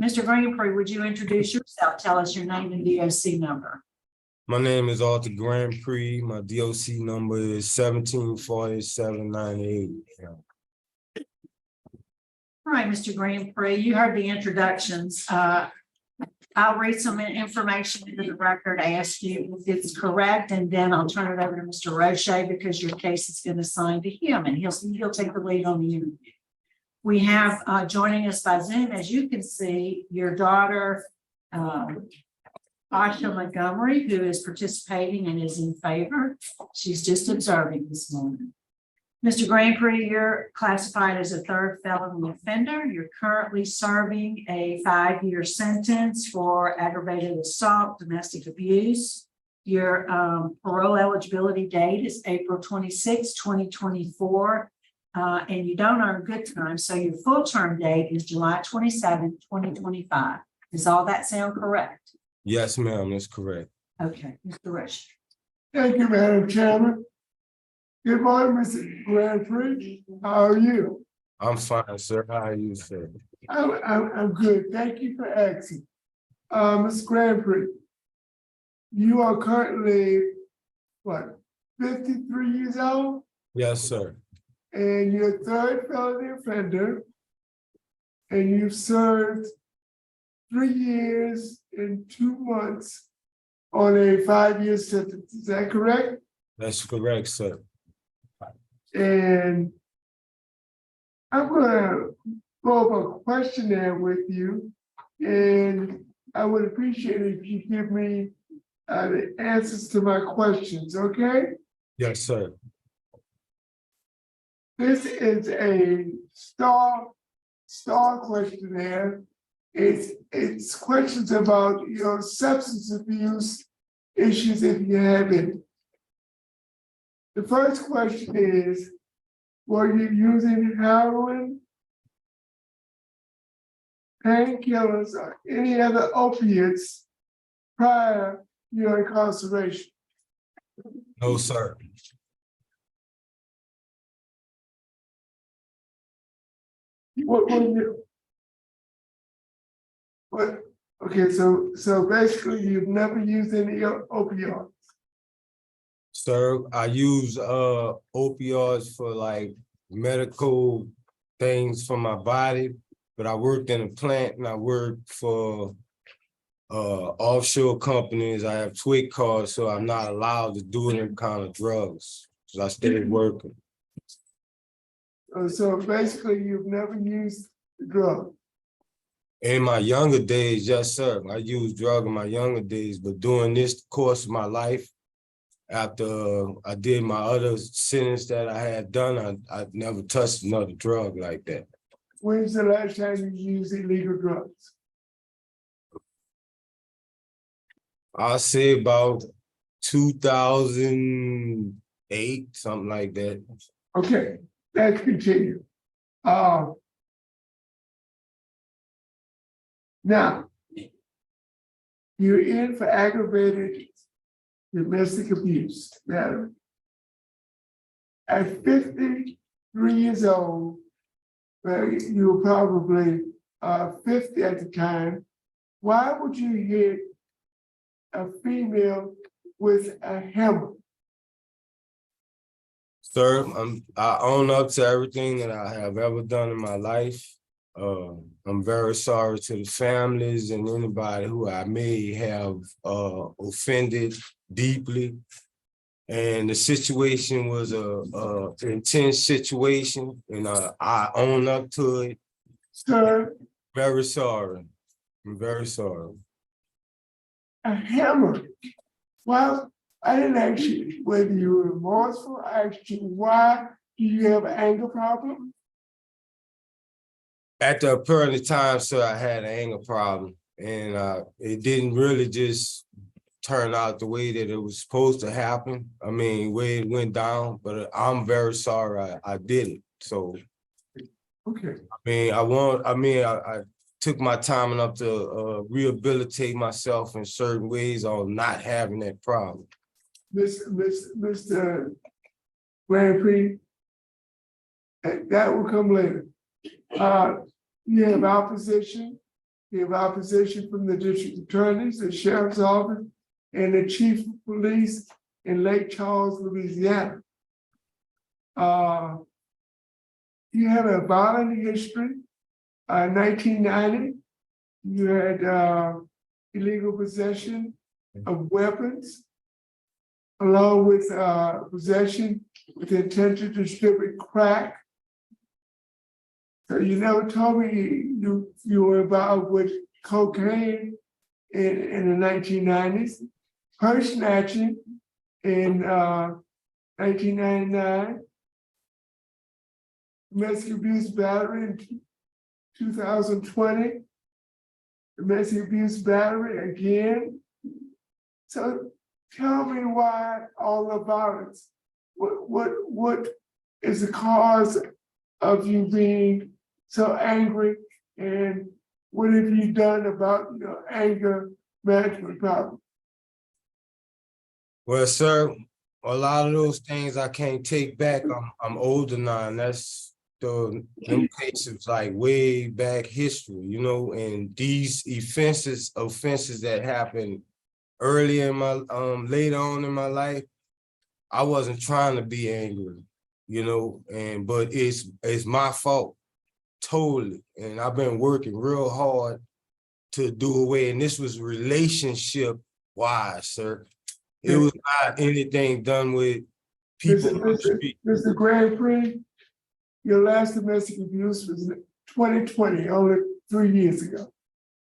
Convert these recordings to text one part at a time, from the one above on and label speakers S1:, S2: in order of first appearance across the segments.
S1: Mr. Grandpre, would you introduce yourself? Tell us your name and DOC number.
S2: My name is Arthur Grandpre. My DOC number is 1740798.
S1: All right, Mr. Grandpre, you heard the introductions. I'll read some information into the record, ask you if it's correct, and then I'll turn it over to Mr. Roche because your case has been assigned to him and he'll take the lead on the interview. We have joining us by Zoom, as you can see, your daughter, Asha Montgomery, who is participating and is in favor. She's just observing this morning. Mr. Grandpre, you're classified as a third felony offender. You're currently serving a 5-year sentence for aggravated assault, domestic abuse. Your parole eligibility date is April 26, 2024, and you don't earn good time. So your full term date is July 27, 2025. Does all that sound correct?
S2: Yes, ma'am, that's correct.
S1: Okay, Mr. Rush.
S3: Thank you, Madam Chairman. Good morning, Mr. Grandpre. How are you?
S2: I'm fine, sir. How are you, sir?
S3: I'm good. Thank you for asking. Mr. Grandpre, you are currently, what, 53 years old?
S2: Yes, sir.
S3: And you're a third felony offender. And you've served 3 years and 2 months on a 5-year sentence. Is that correct?
S2: That's correct, sir.
S3: And I'm gonna go over a questionnaire with you, and I would appreciate it if you give me the answers to my questions, okay?
S2: Yes, sir.
S3: This is a star questionnaire. It's questions about your substance abuse issues if you have any. The first question is, were you using heroin, painkillers, or any other opiates prior to your incarceration?
S2: No, sir.
S3: Okay, so basically you've never used any opioids.
S2: Sir, I use opioids for like medical things for my body, but I worked in a plant and I worked for offshore companies. I have twig cards, so I'm not allowed to do any kind of drugs. So I stayed working.
S3: So basically you've never used the drug.
S2: In my younger days, yes, sir. I used drug in my younger days, but during this course of my life, after I did my other sentence that I had done, I never touched another drug like that.
S3: When's the last time you used illegal drugs?
S2: I'll say about 2008, something like that.
S3: Okay, let's continue. Now, you're in for aggravated domestic abuse. Now, at 53 years old, well, you were probably 50 at the time. Why would you hit a female with a hammer?
S2: Sir, I own up to everything that I have ever done in my life. I'm very sorry to the families and anybody who I may have offended deeply. And the situation was an intense situation, and I own up to it.
S3: Sir,
S2: Very sorry. I'm very sorry.
S3: a hammer. Well, I didn't ask you whether you were remorseful. I asked you why do you have an anger problem?
S2: At the apparent time, sir, I had an anger problem, and it didn't really just turn out the way that it was supposed to happen. I mean, way it went down, but I'm very sorry I did it. So,
S3: Okay.
S2: I took my time enough to rehabilitate myself in certain ways on not having that problem.
S3: Mr. Grandpre, that will come later. You have opposition We have opposition from the district attorneys, the sheriff's office, and the chief of police in Lake Charles, Louisiana. You have a violent history. 1990, you had illegal possession of weapons, along with possession with the intent to distribute crack. So you never told me you were involved with cocaine in the 1990s, purse snatching in 1999, domestic abuse battery in 2020, domestic abuse battery again. So tell me why all the violence? What is the cause of you being so angry, and what have you done about your anger management problem?
S2: Well, sir, a lot of those things I can't take back. I'm older now, and that's them cases like way back history, you know, and these offenses that happened early in my later on in my life, I wasn't trying to be angry, you know, but it's my fault totally. And I've been working real hard to do away. And this was relationship wise, sir. It was not anything done with people on the street.
S3: Mr. Grandpre, your last domestic abuse was in 2020, only 3 years ago.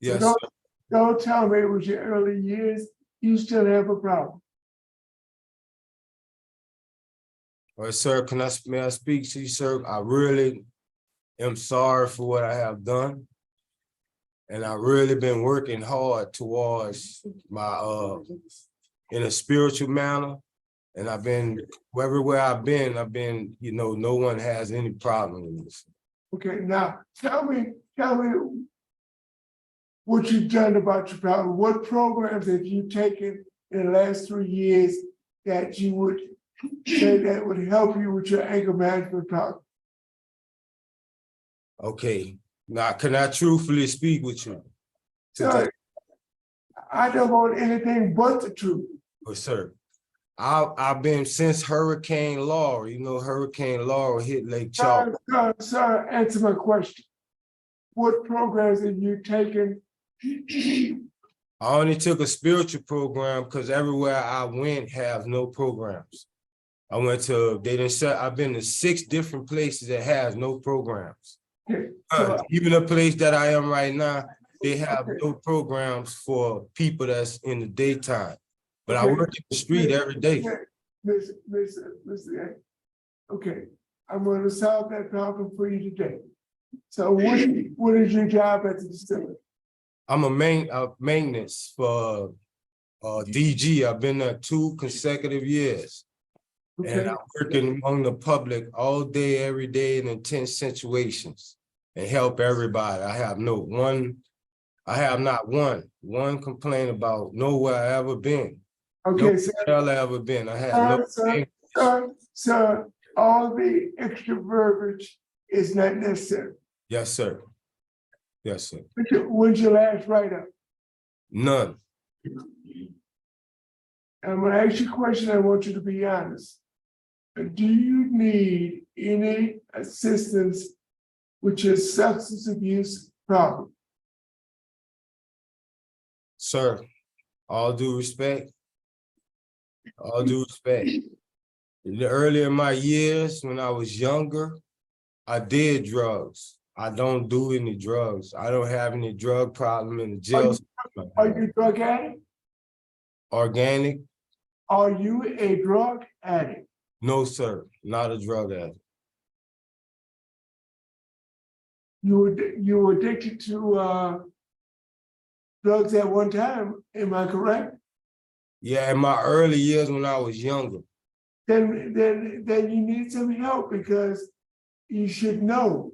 S2: Yes,
S3: So
S2: sir.
S3: don't tell me it was your early years. You still have a problem.
S2: All right, sir, may I speak to you, sir? I really am sorry for what I have done. And I've really been working hard towards my, in a spiritual manner. And I've been, everywhere I've been, you know, no one has any problem with this.
S3: Okay, now tell me what you've done about your problem. What programs have you taken in the last 3 years that you would say that would help you with your anger management problem?
S2: Okay, now can I truthfully speak with you?
S3: Sir, I don't want anything but the truth.
S2: But sir, I've been since Hurricane Laura, you know, Hurricane Laura hit Lake Charles.
S3: Sir, answer my question. What programs have you taken?
S2: I only took a spiritual program because everywhere I went have no programs. I went to, I've been to 6 different places that has no programs.
S3: Okay,
S2: Even the place that I am right now, they have no programs for people that's in the daytime. But I work in the street every day.
S3: Okay, I'm going to solve that problem for you today. So what is your job at the facility?
S2: I'm a maintenance for DG. I've been there 2 consecutive years.
S3: Okay.
S2: And I'm working among the public all day, every day in intense situations and help everybody. I have not one complaint about nowhere I ever been.
S3: Okay,
S2: No I ever been. I had
S3: sir, all the extra verbiage is not necessary.
S2: Yes, sir. Yes, sir.
S3: When's your last write-up?
S2: None.
S3: I'm gonna ask you a question. I want you to be honest. Do you need any assistance with your substance abuse problem?
S2: Sir, all due respect. All due respect. Earlier in my years, when I was younger, I did drugs. I don't do any drugs. I don't have any drug problem in the jail.
S3: Are you a drug addict?
S2: Organic?
S3: Are you a drug addict?
S2: No, sir, not a drug addict.
S3: You were addicted to drugs at one time, am I correct?
S2: Yeah, in my early years when I was younger.
S3: Then you need some help, because you should know,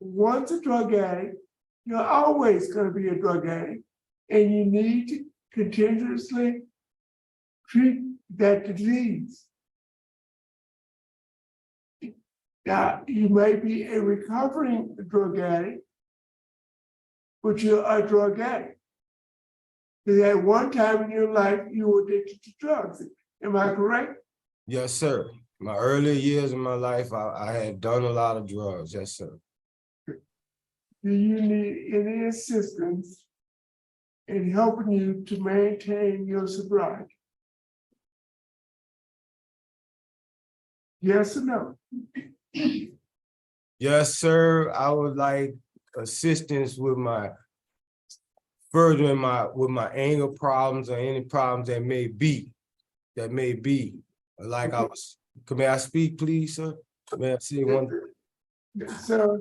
S3: once a drug addict, you're always going to be a drug addict, and you need to continuously treat that disease. Now, you may be a recovering drug addict, but you're a drug addict. Because at one time in your life, you were addicted to drugs. Am I correct?
S2: Yes, sir. My early years in my life, I had done a lot of drugs. Yes, sir.
S3: Do you need any assistance in helping you to maintain your sobriety? Yes or no?
S2: Yes, sir. I would like assistance with my with my anger problems or any problems that may be. Like I was, may I speak, please, sir? May I say one?
S3: So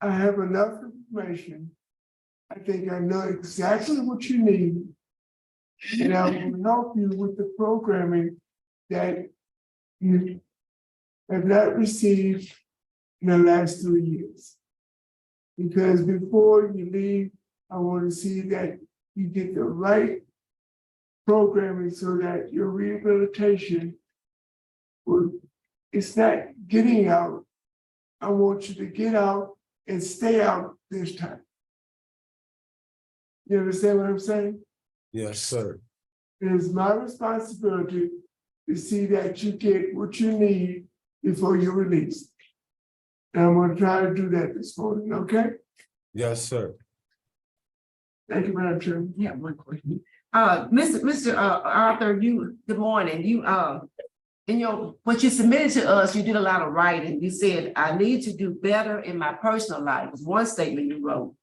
S3: I have enough information. I think I know exactly what you need. And I will help you with the programming that you have not received in the last 3 years. Because before you leave, I want to see that you get the right programming so that your rehabilitation will, it's not getting out. I want you to get out and stay out this time. You understand what I'm saying?
S2: Yes, sir.
S3: It is my responsibility to see that you get what you need before you're released. And I'm gonna try to do that this morning, okay?
S2: Yes, sir.
S3: Thank you, Madam Chairman.
S4: Yeah, one question. Mr. Arthur, good morning. In what you submitted to us, you did a lot of writing. You said, I need to do better in my personal life, was one statement you wrote.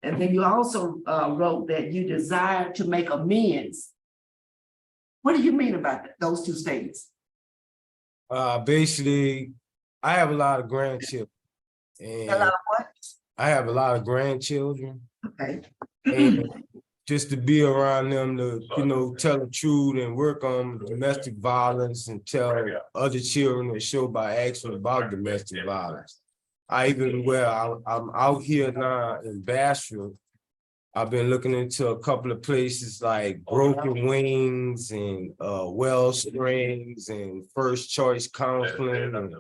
S4: And then you also wrote that you desire to make amends. What do you mean about those two statements?
S2: Basically, I have a lot of grandchildren. And
S4: A lot of what?
S2: I have a lot of grandchildren.
S4: Okay.
S2: And just to be around them to, tell the truth and work on domestic violence and tell other children that show by action about domestic violence. I'm out here now in Bastrop. I've been looking into a couple of places like Broken Wings and Wellsprings and First Choice Counseling. And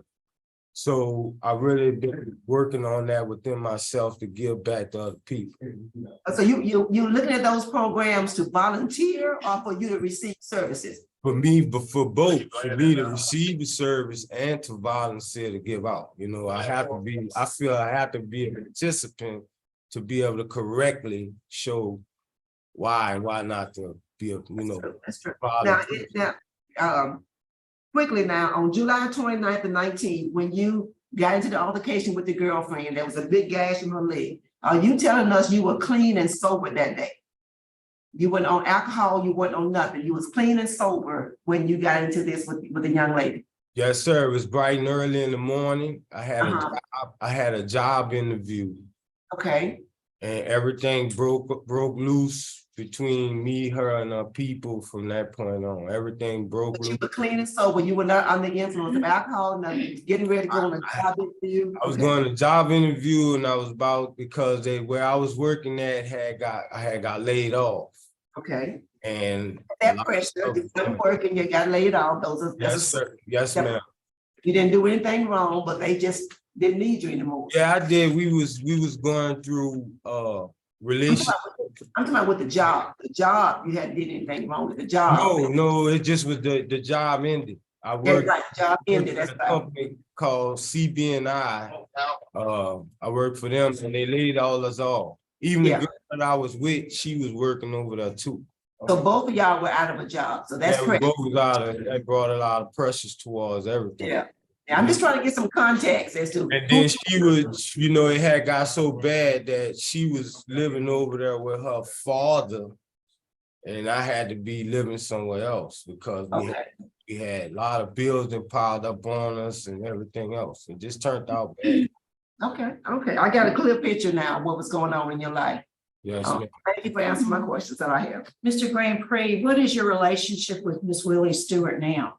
S2: so I really been working on that within myself to give back to other people.
S4: So you looking at those programs to volunteer or for you to receive services?
S2: For me, but for both, for me to receive the service and to volunteer to give out. I feel I have to be a participant to be able to correctly show why and why not to be
S4: That's true.
S2: volunteer.
S4: Now, quickly now, on July 29th and 19th, when you got into the altercation with your girlfriend, there was a big gash in her leg. Are you telling us you were clean and sober that day? You weren't on alcohol, you weren't on nothing. You was clean and sober when you got into this with the young lady.
S2: Yes, sir. It was bright and early in the morning. I had a job interview.
S4: Okay.
S2: And everything broke loose between me, her, and her people from that point on. Everything broke
S4: But you
S2: loose.
S4: were clean and sober. You were not under the influence of alcohol, nothing. You was getting ready to go on a job interview.
S2: I was going to job interview, and I was because where I was working at I had got laid off.
S4: Okay.
S2: And
S4: That pressure, you couldn't work and you got laid off.
S2: yes, sir. Yes, ma'am.
S4: You didn't do anything wrong, but they just didn't need you anymore.
S2: Yeah, I did. We was going through relationship.
S4: I'm talking about with the job. The job, you hadn't did anything wrong with the job.
S2: No, it just was the job ended. I worked
S4: That's right, job ended. That's
S2: at a
S4: right.
S2: company called CBNI. I worked for them and they laid all us off. Even the girl that I was with, she was working over there too.
S4: So both of y'all were out of a job. So that's correct.
S2: That brought a lot of pressures towards everything.
S4: Yeah. I'm just trying to get some context as to.
S2: And then she was, it had got so bad that she was living over there with her father. And I had to be living somewhere else because we had a lot of bills that piled up on us and everything else. It just turned out bad.
S4: Okay. I got a clear picture now of what was going on in your life.
S2: Yes, ma'am.
S4: Thank you for answering my questions that I have.
S1: Mr. Grandpre, what is your relationship with Miss Willie Stewart now?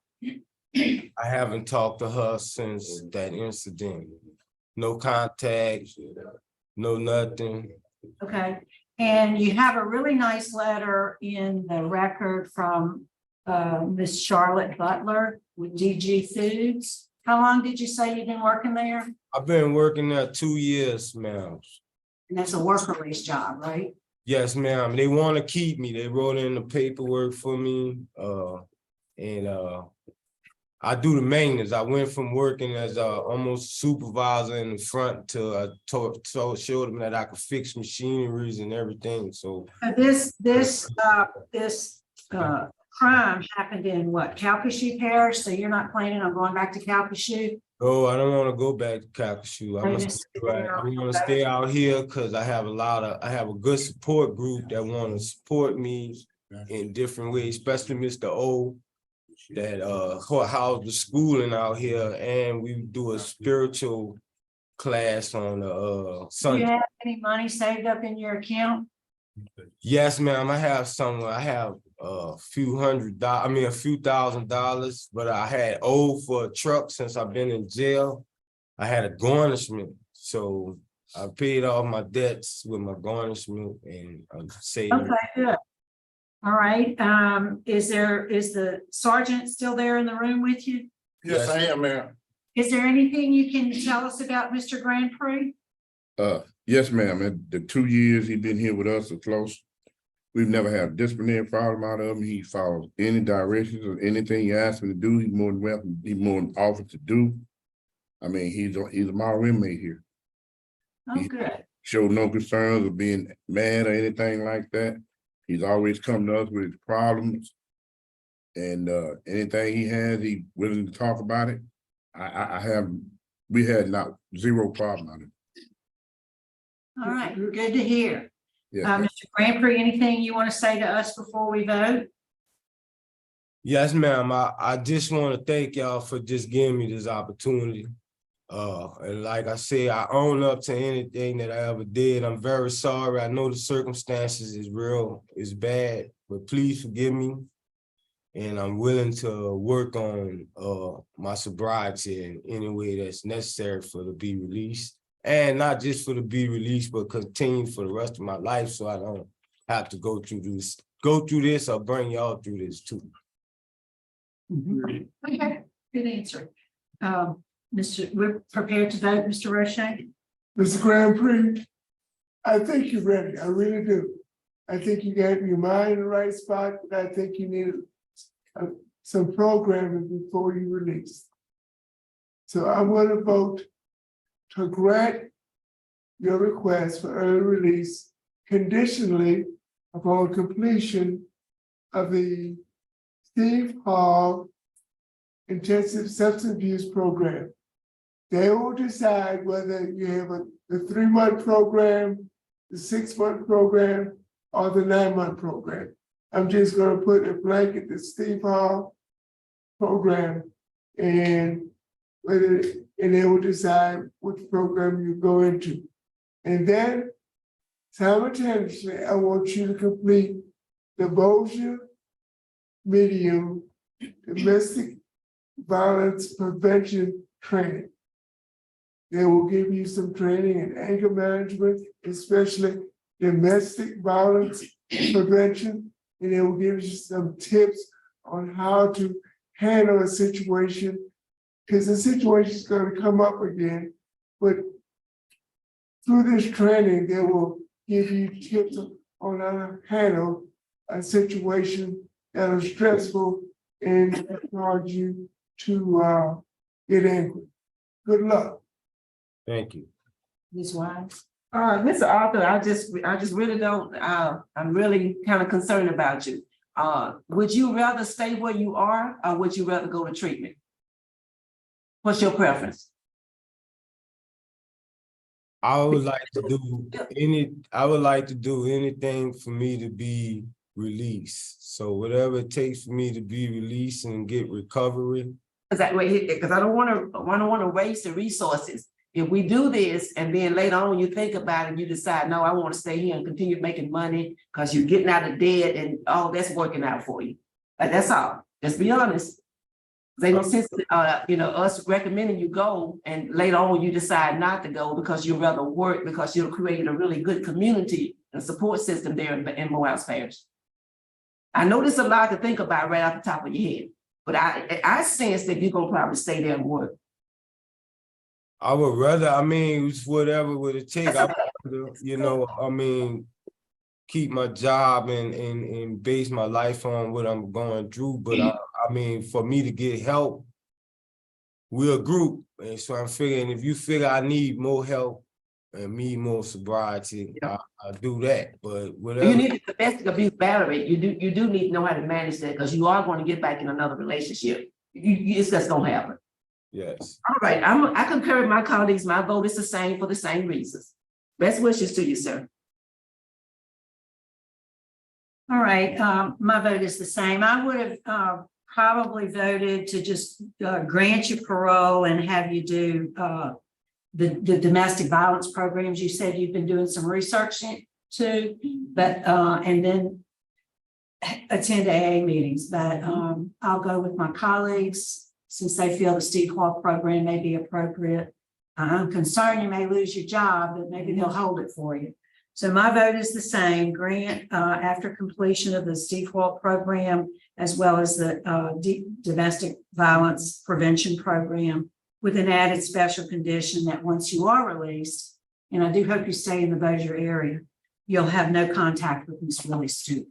S2: I haven't talked to her since that incident. No contact, no nothing.
S1: Okay, and you have a really nice letter in the record from Miss Charlotte Butler with DG Foods. How long did you say you've been working there?
S2: I've been working there 2 years, ma'am.
S1: And that's a worker release job, right?
S2: Yes, ma'am. They want to keep me. They wrote in the paperwork for me. And I do the maintenance. I went from working as almost supervisor in the front to showed them that I could fix machineries and everything. So
S1: This crime happened in what, Calcasieu Parish? So you're not planning on going back to Calcasieu?
S2: no, I don't want to go back to Calcasieu. I'm
S1: Maybe
S2: gonna
S1: stay
S2: stay
S1: there.
S2: I'm gonna stay out here because I have a good support group that want to support me in different ways, especially Mr. O, that house the schooling out here, and we do a spiritual class on
S1: Do you
S2: Sunday.
S1: have any money saved up in your account?
S2: Yes, ma'am. I have a few $1,000s, but I had owed for a truck since I've been in jail. I had a garnishment, so I paid off my debts with my garnishment and I'm saving.
S1: Okay, good. All right, is the sergeant still there in the room with you?
S2: Yes, I
S5: am, ma'am.
S1: Is there anything you can tell us about Mr. Grandpre?
S5: Yes, ma'am. In the 2 years he been here with us or close, we've never had a disciplinary problem out of him. He follows any directions or anything you ask him to do, he's more than welcome, he's more than offered to do. I mean, he's a model inmate here.
S1: Oh, good.
S5: Showed no concerns of being mad or anything like that. He's always come to us with his problems. And anything he has, he willing to talk about it. We had not zero problem on it.
S1: All right, good to hear.
S5: Yeah.
S1: Mr. Grandpre, anything you want to say to us before we vote?
S2: Yes, ma'am. I just want to thank y'all for just giving me this opportunity. And like I said, I own up to anything that I ever did. I'm very sorry. I know the circumstances is bad, but please forgive me. And I'm willing to work on my sobriety in any way that's necessary for to be released. And not just for to be released, but continue for the rest of my life so I don't have to go through this or bring y'all through this too.
S1: Okay, good answer. We're prepared to vote, Mr. Roche?
S3: Mr. Grandpre, I think you're ready. I really do. I think you got your mind in the right spot, but I think you need some programming before you release. So I want to vote to grant your request for early release conditionally upon completion of the Steve Hall Intensive Substance Abuse Program. They will decide whether you have the 3-month program, the 6-month program, or the 9-month program. I'm just going to put a blanket the Steve Hall program, and they will decide which program you go into. And then simultaneously, I want you to complete the Bossier Medium Domestic Violence Prevention Training. They will give you some training in anger management, especially domestic violence prevention, and they will give you some tips on how to handle a situation, because the situation is going to come up again. But through this training, they will give you tips on how to handle a situation that is stressful and cause you to get angry. Good luck.
S2: Thank you.
S1: Ms. Wise?
S4: Mr. Arthur, I just really don't, I'm really kind of concerned about you. Would you rather stay where you are, or would you rather go to treatment? What's your preference?
S2: I would like to do anything for me to be released. So whatever it takes for me to be released and get recovery.
S4: Because I don't want to waste the resources. If we do this and then later on you think about it and you decide, no, I want to stay here and continue making money because you're getting out of debt and all that's working out for you. That's all. Just be honest. There's no sense, us recommending you go and later on you decide not to go because you'd rather work because you're creating a really good community and support system there in Morehouse Parish. I know there's a lot to think about right off the top of your head, but I sense that you're gonna probably stay there and work.
S2: I would rather, I mean, it's whatever would it take. I would, you know, I mean, keep my job and base my life on what I'm going through. But I mean, for me to get help, we're a group. And so I'm figuring if you figure I need more help and need more sobriety,
S4: Yeah.
S2: I'll do that. But
S4: You
S2: whatever,
S4: need a domestic abuse battery. You do need to know how to manage that because you are going to get back in another relationship. It's just gonna happen.
S2: yes.
S4: All right, I concur with my colleagues. My vote is the same for the same reasons. Best wishes to you, sir.
S1: All right, my vote is the same. I would have probably voted to just grant you parole and have you do the domestic violence programs you said you've been doing some research into, but and then attend AA meetings. But I'll go with my colleagues since they feel the Steve Hall program may be appropriate. I'm concerned you may lose your job, but maybe they'll hold it for you. So my vote is the same, grant after completion of the Steve Hall program, as well as the domestic violence prevention program, with an added special condition that once you are released, and I do hope you stay in the Bossier area, you'll have no contact with Ms. Willie Stewart.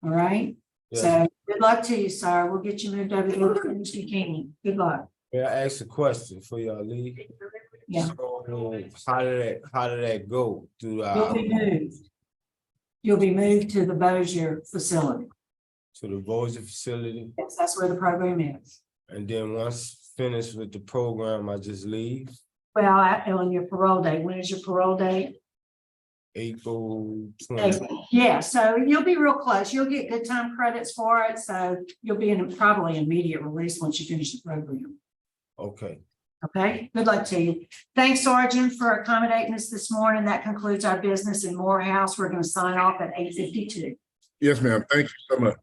S1: All right,
S2: Yes.
S1: so good luck to you, sir. We'll get you moved over there as soon as we can. Good luck.
S2: May I ask a question for y'all, Lee?
S1: Yeah.
S2: So how did that go through
S1: You'll be moved. You'll be moved to the Bossier facility.
S2: to the Bossier facility?
S1: Yes, that's where the program is.
S2: And then once finished with the program, I just leave?
S1: Well, on your parole date, when is your parole date?
S2: April 20.
S1: Yeah, so you'll be real close. You'll get good time credits for it. So you'll be in probably immediate release once you finish the program.
S2: Okay.
S1: Okay, good luck to you. Thanks, Sergeant, for accommodating us this morning. That concludes our business in Morehouse. We're going to sign off at 8:52.
S5: Yes, ma'am. Thank you so much.